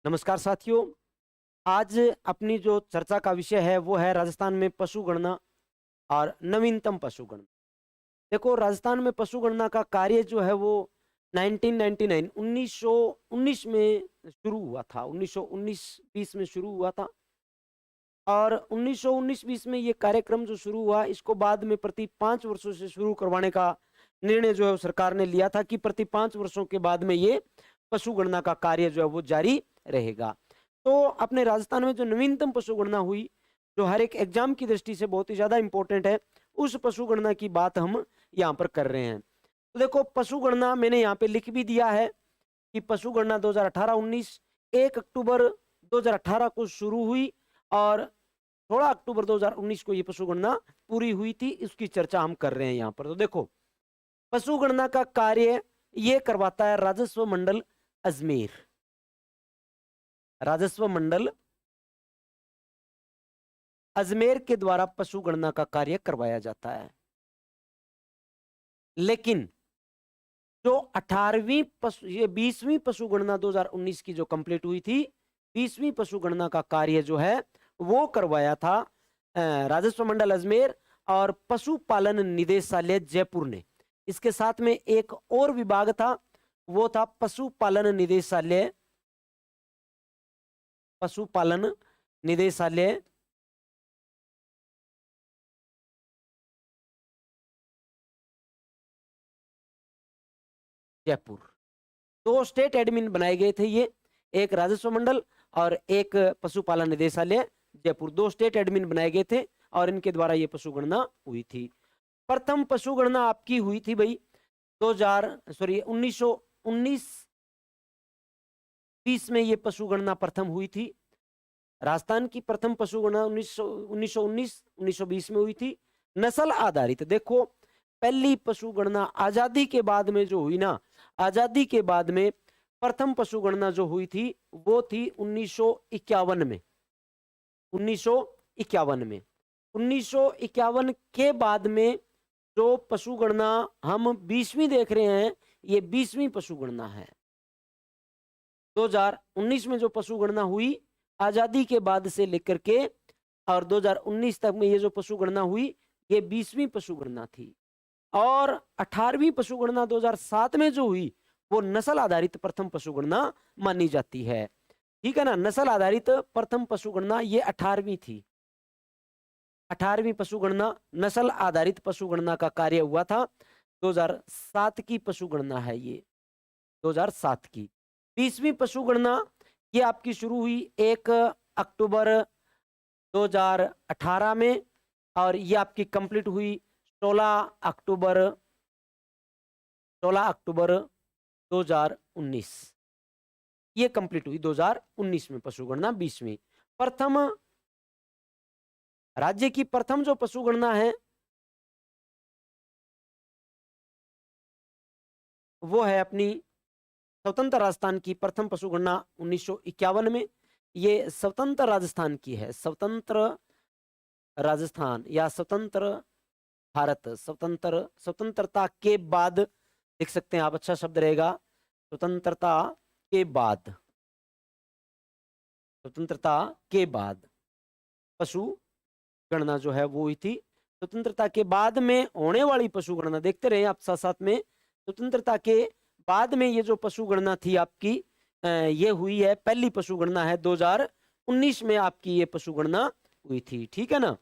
नमस्कार साथियों। आज अपनी जो चर्चा का विषय है वो है राजस्थान में पशु गणना और नवीनतम पशु गणना। देखो, राजस्थान में पशु गणना का कार्य जो है वो 1999 1919 में शुरू हुआ था। 1919-20 में शुरू हुआ था और 1919-20 में ये कार्यक्रम जो शुरू हुआ, इसको बाद में प्रति 5 वर्षों से शुरू करवाने का निर्णय जो है वो सरकार ने लिया था कि प्रति 5 वर्षों के बाद में ये पशु गणना का कार्य जो है वो जारी रहेगा। तो अपने राजस्थान में जो नवीनतम पशु गणना हुई, जो हर एक एग्जाम की दृष्टि से बहुत ही ज्यादा इंपॉर्टेंट है, उस पशु गणना की बात हम यहाँ पर कर रहे हैं। तो देखो, पशु गणना मैंने यहाँ पे लिख भी दिया है कि पशु गणना 2018-19 1 अक्टूबर 2018 को शुरू हुई और 16 अक्टूबर 2019 को ये पशु गणना पूरी हुई थी। इसकी चर्चा हम कर रहे हैं यहाँ पर। तो देखो, पशु गणना का कार्य ये करवाता है राजस्व मंडल अजमेर। राजस्व मंडल अजमेर के द्वारा पशु गणना का कार्य करवाया जाता है। लेकिन जो 18वीं पशु ये 20वीं पशु गणना 2019 की जो कंप्लीट हुई थी, 20वीं पशु गणना का कार्य जो है वो करवाया था राजस्व मंडल अजमेर और पशुपालन निदेशालय जयपुर ने। इसके साथ में एक और विभाग था, वो था पशुपालन निदेशालय जयपुर। दो स्टेट एडमिन बनाए गए थे ये, एक राजस्व मंडल और एक पशुपालन निदेशालय जयपुर। दो स्टेट एडमिन बनाए गए थे और इनके द्वारा ये पशु गणना हुई थी। प्रथम पशु गणना आपकी हुई थी भाई 1919-20 में ये पशु गणना प्रथम हुई थी। राजस्थान की प्रथम पशु गणना 1919-1920 में हुई थी। नस्ल आधारित, देखो पहली पशु गणना आजादी के बाद में जो हुई ना, आजादी के बाद में प्रथम पशु गणना जो हुई थी वो थी 1951 में। 1951 के बाद में जो पशु गणना हम 20वीं देख रहे हैं, ये 20वीं पशु गणना है। 2019 में जो पशु गणना हुई आजादी के बाद से लेकर के और 2019 तक में ये जो पशु गणना हुई, ये 20वीं पशु गणना थी। और 18वीं पशु गणना 2007 में जो हुई वो नस्ल आधारित प्रथम पशु गणना मानी जाती है। ठीक है ना, नस्ल आधारित प्रथम पशु गणना ये 18वीं थी। 18वीं पशु गणना नस्ल आधारित पशु गणना का कार्य हुआ था। 2007 की पशु गणना है ये, 2007 की। 20वीं पशु गणना ये आपकी शुरू हुई 1 अक्टूबर 2018 में और ये आपकी कंप्लीट हुई 16 अक्टूबर 2019। ये कंप्लीट हुई 2019 में पशु गणना 20वीं। प्रथम राज्य की प्रथम जो पशु गणना है वो है अपनी स्वतंत्र राजस्थान की प्रथम पशु गणना 1951 में। ये स्वतंत्र राजस्थान की है, स्वतंत्र राजस्थान या स्वतंत्र भारत, स्वतंत्रता के बाद लिख सकते हैं आप, अच्छा शब्द रहेगा, स्वतंत्रता के बाद। स्वतंत्रता के बाद पशु गणना जो है वो हुई थी। स्वतंत्रता के बाद में होने वाली पशु गणना देखते रहे आप साथ साथ में। स्वतंत्रता के बाद में ये जो पशु गणना थी आपकी, ये हुई है, पहली पशु गणना है 2019 में आपकी ये पशु गणना हुई थी। ठीक है ना।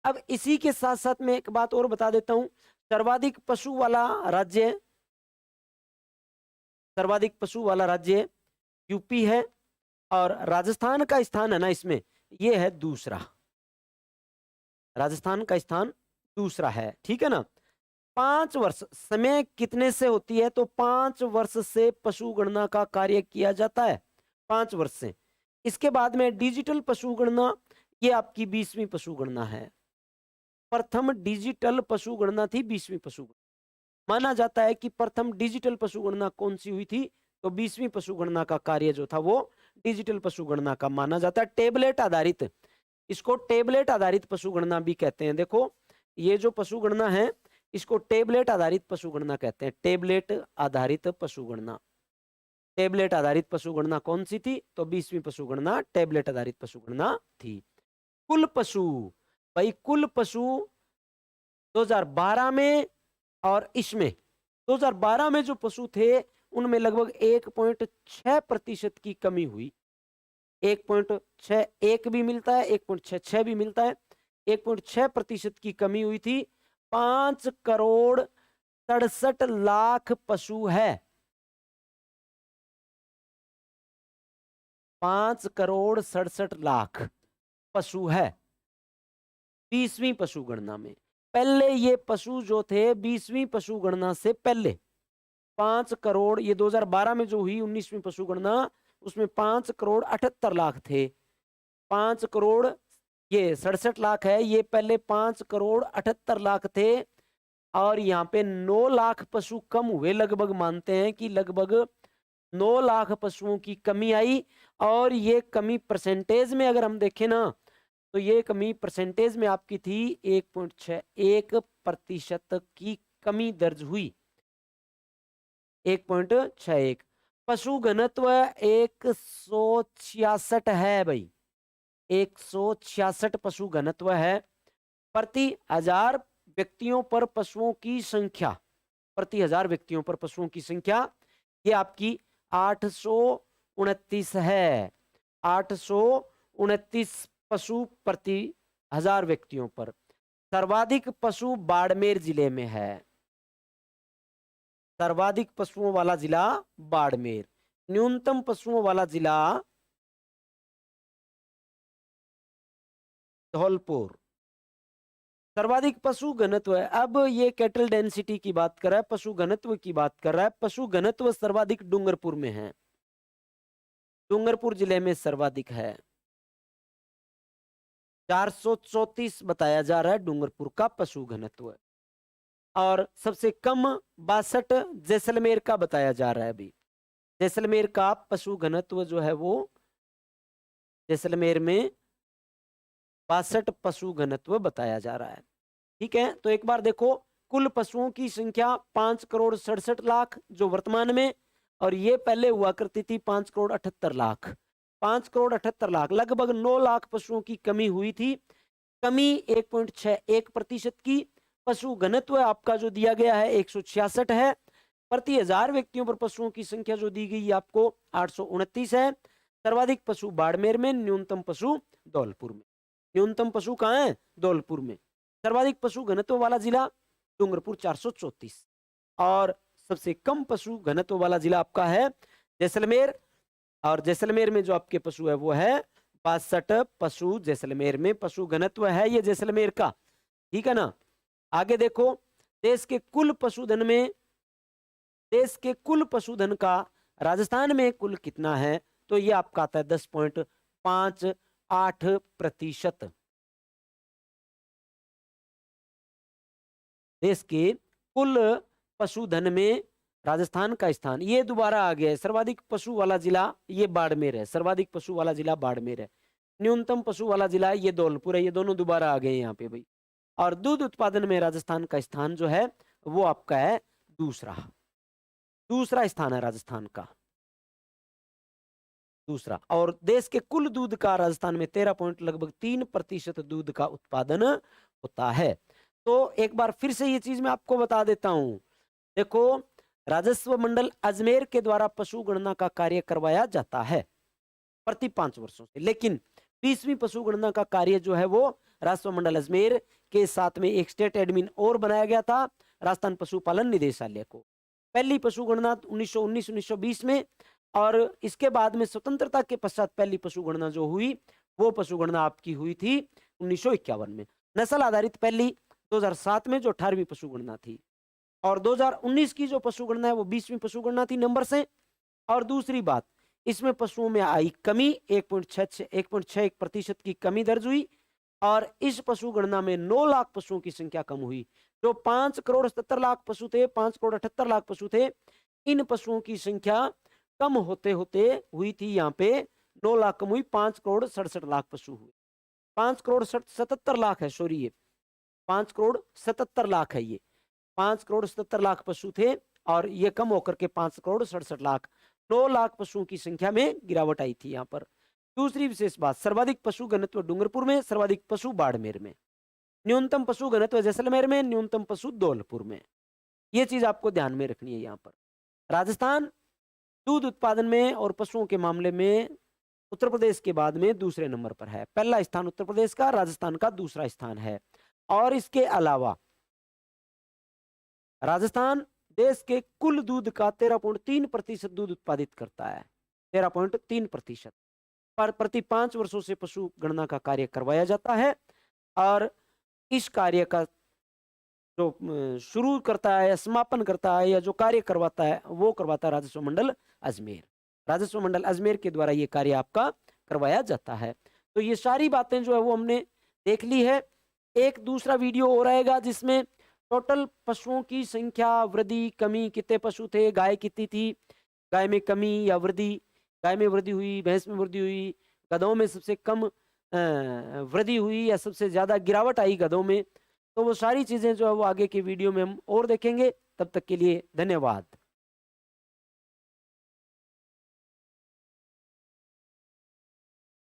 अब इसी के साथ साथ में एक बात और बता देता हूं, सर्वाधिक पशु वाला राज्य यूपी है और राजस्थान का स्थान है ना इसमें, ये है दूसरा। राजस्थान का स्थान दूसरा है। ठीक है ना। 5 वर्ष समय कितने से होती है, तो 5 वर्ष से पशु गणना का कार्य किया जाता है, 5 वर्ष से। इसके बाद में डिजिटल पशु गणना, ये आपकी 20वीं पशु गणना है। प्रथम डिजिटल पशु गणना थी 20वीं पशु गणना। माना जाता है कि प्रथम डिजिटल पशु गणना कौन सी हुई थी, तो 20वीं पशु गणना का कार्य जो था वो डिजिटल पशु गणना का माना जाता है। टेबलेट आधारित, इसको टेबलेट आधारित पशु गणना भी कहते हैं। देखो, ये जो पशु गणना है इसको टेबलेट आधारित पशु गणना कहते हैं। टेबलेट आधारित पशु गणना, टेबलेट आधारित पशु गणना कौन सी थी? तो 20वीं पशु गणना टेबलेट आधारित पशु गणना थी। कुल पशु, भाई कुल पशु 2012 में और इसमें 2012 में जो पशु थे उनमें लगभग 1.6% की कमी हुई। 1.61 भी मिलता है, 1.66 भी मिलता है। 1.6% की कमी हुई थी। 5,67,00,000 पशु है। 5,67,00,000 पशु है 20वीं पशु गणना में। पहले ये पशु जो थे 20वीं पशु गणना से पहले 5 करोड़, ये 2012 में जो हुई 19वीं पशु गणना, उसमें 5,78,00,000 थे। 5 करोड़, ये 67,00,000 है, ये पहले 5,78,00,000 थे। और यहाँ पे 9 लाख पशु कम हुए, लगभग मानते हैं कि लगभग 9 लाख पशुओं की कमी आई। और ये कमी परसेंटेज में अगर हम देखें ना, तो ये कमी परसेंटेज में आपकी थी 1.61% की कमी दर्ज हुई। 1.61। पशु घनत्व 166 है भाई, 166 पशु घनत्व है। प्रति 1000 व्यक्तियों पर पशुओं की संख्या, प्रति 1000 व्यक्तियों पर पशुओं की संख्या ये आपकी 829 है। 829 पशु प्रति 1000 व्यक्तियों पर। सर्वाधिक पशु बाड़मेर जिले में है। सर्वाधिक पशुओं वाला जिला बाड़मेर। न्यूनतम पशुओं वाला जिला धौलपुर। सर्वाधिक पशु घनत्व है। अब ये कैटल डेंसिटी की बात कर रहा है, पशु घनत्व की बात कर रहा है। पशु घनत्व सर्वाधिक डूंगरपुर में है, डूंगरपुर जिले में सर्वाधिक है। 434 बताया जा रहा है डूंगरपुर का पशु घनत्व। और सबसे कम 62 जैसलमेर का बताया जा रहा है। अभी जैसलमेर का पशु घनत्व जो है वो, जैसलमेर में 62 पशु घनत्व बताया जा रहा है। ठीक है, तो एक बार देखो, कुल पशुओं की संख्या 5,67,00,000 जो वर्तमान में, और ये पहले हुआ करती थी 5,78,00,000। 5,78,00,000, लगभग 9 लाख पशुओं की कमी हुई थी। कमी 1.61% की। पशु घनत्व आपका जो दिया गया है 166 है। प्रति 1000 व्यक्तियों पर पशुओं की संख्या जो दी गई आपको 829 है। सर्वाधिक पशु बाड़मेर में, न्यूनतम पशु धौलपुर में। न्यूनतम पशु कहाँ है? धौलपुर में। सर्वाधिक पशु घनत्व वाला जिला डूंगरपुर 434। और सबसे कम पशु घनत्व वाला जिला आपका है जैसलमेर। और जैसलमेर में जो आपके पशु है वो है 62 पशु जैसलमेर में पशु घनत्व है, ये जैसलमेर का। ठीक है ना। आगे देखो, देश के कुल पशुधन में, देश के कुल पशुधन का राजस्थान में कुल कितना है? तो ये आपका आता है 10.58%। देश के कुल पशुधन में राजस्थान का स्थान, ये दोबारा आ गया है। सर्वाधिक पशु वाला जिला ये बाड़मेर है, सर्वाधिक पशु वाला जिला बाड़मेर है। न्यूनतम पशु वाला जिला ये धौलपुर है। ये दोनों दोबारा आ गए यहाँ पे भाई। और दूध उत्पादन में राजस्थान का स्थान जो है वो आपका है दूसरा स्थान है राजस्थान का, दूसरा। और देश के कुल दूध का राजस्थान में 13.3% दूध का उत्पादन होता है। तो एक बार फिर से ये चीज मैं आपको बता देता हूं। देखो, राजस्व मंडल अजमेर के द्वारा पशु गणना का कार्य करवाया जाता है प्रति 5 वर्षों से। लेकिन 20वीं पशु गणना का कार्य जो है वो राजस्व मंडल अजमेर के साथ में एक स्टेट एडमिन और बनाया गया था, राजस्थान पशुपालन निदेशालय को। पहली पशु गणना 1919-1920 में, और इसके बाद में स्वतंत्रता के पश्चात पहली पशु गणना जो हुई वो पशु गणना आपकी हुई थी 1951 में। नस्ल आधारित पहली 2007 में जो 18वीं पशु गणना थी। और 2019 की जो पशु गणना है वो 20वीं पशु गणना थी नंबर से। और दूसरी बात, इसमें पशुओं में आई कमी 1.61% की कमी दर्ज हुई। और इस पशु गणना में 9 लाख पशुओं की संख्या कम हुई। जो 5,77,00,000 पशु थे, 5,78,00,000 पशु थे, इन पशुओं की संख्या कम होते होते हुई थी यहाँ पे 9 लाख कम हुई, 5,67,00,000 पशु हुए। 5,77,00,000 है, सॉरी, ये 5,77,00,000 है। ये 5,77,00,000 पशु थे और ये कम होकर के 5,67,00,000 9 लाख पशुओं की संख्या में गिरावट आई थी यहाँ पर। दूसरी विशेष बात, सर्वाधिक पशु घनत्व डूंगरपुर में, सर्वाधिक पशु बाड़मेर में, न्यूनतम पशु घनत्व जैसलमेर में, न्यूनतम पशु धौलपुर में। ये चीज आपको ध्यान में रखनी है यहाँ पर। राजस्थान दूध उत्पादन में और पशुओं के मामले में उत्तर प्रदेश के बाद में दूसरे नंबर पर है। पहला स्थान उत्तर प्रदेश का, राजस्थान का दूसरा स्थान है। और इसके अलावा राजस्थान देश के कुल दूध का 13.3% दूध उत्पादित करता है। 13.3% पर प्रति 5 वर्षों से पशु गणना का कार्य करवाया जाता है। और इस कार्य का जो शुरू करता है या समापन करता है या जो कार्य करवाता है वो करवाता है राजस्व मंडल अजमेर। राजस्व मंडल अजमेर के द्वारा ये कार्य आपका करवाया जाता है। तो ये सारी बातें जो है वो हमने देख ली है। एक दूसरा वीडियो और आएगा जिसमें टोटल पशुओं की संख्या, वृद्धि, कमी, कितने पशु थे, गाय कितनी थी, गाय में कमी या वृद्धि, गाय में वृद्धि हुई, भैंस में वृद्धि हुई, गधों में सबसे कम वृद्धि हुई या सबसे ज्यादा गिरावट आई गधों में। तो वो सारी चीजें जो है वो आगे की वीडियो में हम और देखेंगे। तब तक के लिए धन्यवाद।